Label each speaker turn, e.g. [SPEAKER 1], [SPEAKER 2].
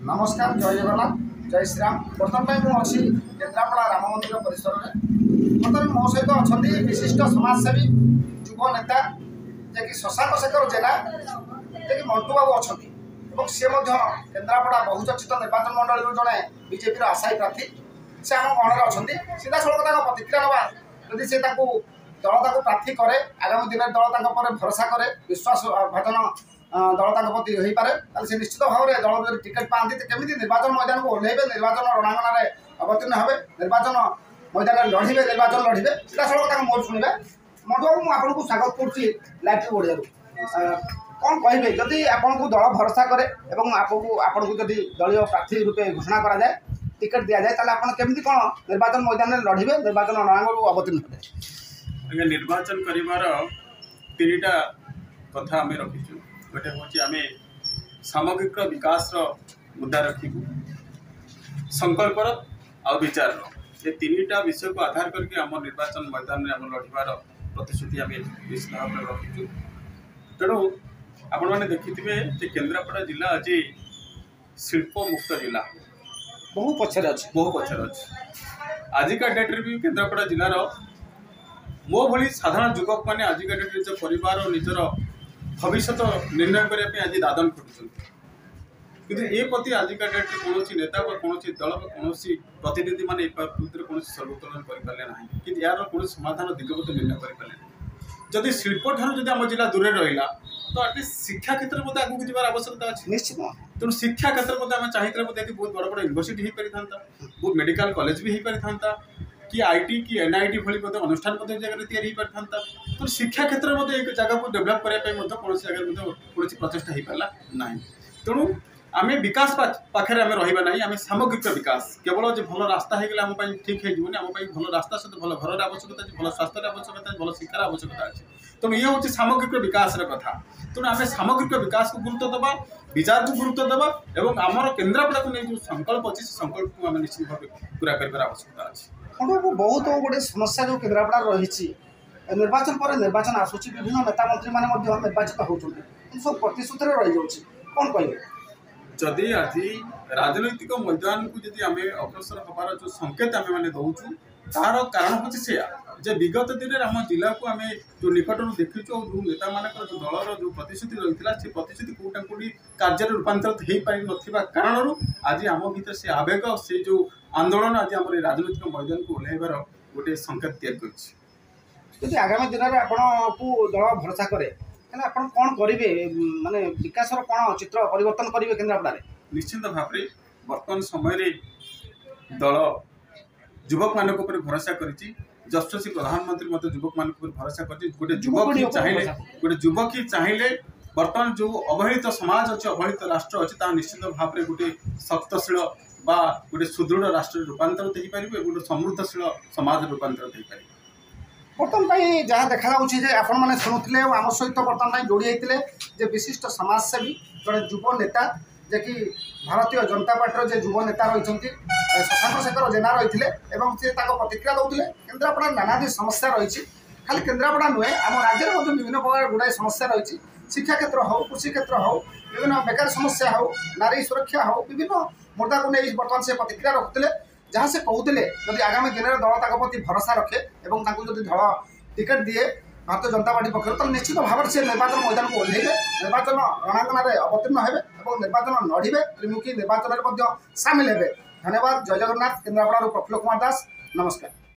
[SPEAKER 1] नमस्कार जय जगन्नाथ जय श्रीराम। बर्तमान मुझे केन्द्रापड़ा राम मंदिर परिसर में बर्तमान मो सहित अच्छा विशिष्ट समाजसेवी युव नेता जे कि शशांक शेखर जेना जे कि मंटू बाबू अच्छा सी केन्द्रापड़ा बहुचर्चित निर्वाचन मंडल जड़े बीजेपी आशायी प्रार्थी से आम गणर अच्छा सीधा सड़क प्रतिक्रिया ना जदि से दल प्रार्थी करे आगामी दिन में दल भरोसा करे विश्वास भाजन दल प्रति हो पारे से निश्चित भाव में दल जब टिकेट पाती तो केमी निर्वाचन मैदान को ओह्लैबे निर्वाचन रणांगन में अवतीर्ण हे निर्वाचन मैदान लड़े निर्वाचन लड़े सीधा सड़क मोर शुणे मंटू बाबू मुझे स्वागत करुँची लाइव बढ़िया कौन कहे जदि आपन को दल भरोसा करे आपन को जदि दलीय प्रार्थी रूपे घोषणा करा जाए टिकेट दि जाए ताले आपन केमिति कौन निर्वाचन मैदान में लड़े निर्वाचन रणांगन अवतीर्ण हे
[SPEAKER 2] निर्वाचन करिवार तीनटा कथा आम रखीचु गोटे हूँ आम सामग्रिक विकास मुद्दा रखू संकल्पर आ विचार ये तीनटा विषय को आधार करके आम निर्वाचन मैदान में आम लड़ार प्रतिश्रुति आम निश्चित भाव में रखीचु। तेणु आपण मैंने देखिथे केन्द्रापड़ा जिला आज शिल्प मुक्त जिला
[SPEAKER 1] बहु पछरे
[SPEAKER 2] अच्छे आजिका डेट्रे भी केन्द्रापड़ा जिलार मो भली साधारण युवक मैंने आजिका डेट्रे निज परिवार और निजर भविष्य निर्णय करने आज दादन खटुं कि ए प्रति आजिका डेट्रे कौन नेता कौन दल कौन प्रतिनिधि मैंने कौन सर्वोत्तोलन करें ना कि यार कौन समाधान दिगगत निर्णय करें जदि शिल्प ठार आम जिला दूरे रहा तो आटलिस्ट शिक्षा क्षेत्र में आगे जबार आवश्यकता अच्छी
[SPEAKER 1] निश्चित
[SPEAKER 2] तेणु शिक्षा क्षेत्र में आम चाहिए बहुत बड़ बड़ यूनिवर्सिटी हो पारि था बहुत मेडिकल कॉलेज भी हो पारि था कि आईटी कि एनआईटी भली अनुष्ठान जगह तैयारी हो पारि था तो शिक्षा क्षेत्र में एक जगह को डेभलप करने कौन जगह कौन प्रचेषा हो पारा ना तेणु आम विकास पाखे आम रहा ना आम सामग्रिक विकास केवल जो भल रास्ता हो आम ठीक होनी आम भल रास्ता सहित भल घर आवश्यकता अच्छी भल स्वास्थ्य आवश्यकता भल शिक्षार आवश्यकता अच्छी तेणु ये हूँ सामग्रिक विकास कथा तेणु आम सामग्रिक विकास को गुरुत्व देवा विचार को गुरुत्व देवा और आमर केन्द्रापड़ा को नहीं जो संकल्प अच्छी से संकल्प को आम निश्चित भाव पूरा कर आवश्यकता अच्छी।
[SPEAKER 1] बहुत गोटे समस्या जो केन्द्रापड़ा रही निर्वाचन पर निर्वाचन आसूची विभिन्न नेता मंत्री मैंने निर्वाचित होती सब प्रतिश्रुति रही जाऊँगी कौन कहे
[SPEAKER 2] जदि आज राजनैतिक मैदान को जदि आम अग्रसर हबार जो संकेत आम मैंने दौचु तार कारण हूँ से विगत दिन में आम जिला को आम जो निकट देखीचु और जो नेता मान जो दलर जो प्रतिश्रुति रही है से प्रतिश्रुति कौटा कौटी कार्य रूपांतरित हो पारि ना कारण आज आम भर से आवेग से जो आंदोलन आज आम राजनैतिक मैदान को ओह्लैबार गोटे संकेत तैयारी
[SPEAKER 1] आगामी दिन में आपको दल भरोसा करे आपन कौन करेंगे माने विकास कौन चित्र परिवर्तन करेंगे केन्द्रापड़ा
[SPEAKER 2] निश्चित भाव में वर्तमान समय दल युवक मान भरोसा कर जस्टिस प्रधानमंत्री मत युवक मान भरोसा कर गोटे युवक ही चाहिए वर्तमान जो अवहेलित समाज अच्छे अवहेलित राष्ट्र अच्छे निश्चित भाव में गोटे शक्तशील बा गोटे सुदृढ़ राष्ट्र रूपांतरित हो पारे गोटे समृद्धशील समाज रूपांतरित हो पारे
[SPEAKER 1] बर्तमान जहाँ देखा आपण मैंने शुणुते आम सहित बर्तमान जोड़ी होते विशिष्ट समाजसेवी जड़े युव नेता जे कि भारतीय जनता पार्टी जो युव नेता रही शशांक शेखर जेना रही से प्रतिक्रिया दौले केन्द्रापड़ा नानादी समस्या रही खाली केन्द्रापड़ा नुहे आम राज्य में विभिन्न प्रकार गुड़ाई समस्या रही शिक्षा क्षेत्र हो कृषि क्षेत्र हो विभिन्न बेकार समस्या हो नारी सुरक्षा हो विभिन्न मुद्दा को नहीं बर्तमान से प्रतिक्रिया रखुते जहाँ से कहते जब आगामी दिन में दल प्रति भरोसा रखे और दल टिकेट दिए भारतीय जनता पार्टी पक्ष तो निश्चित भाव से निर्वाचन मैदान को ओह्लैबे निर्वाचन रणांगन में अवतीर्ण हे निर्वाचन लड़े त्रिमुखी निर्वाचन में सामिल हे। धन्यवाद। जय जगन्नाथ। केन्द्रापड़ा प्रफुल्ल कुमार दास। नमस्कार।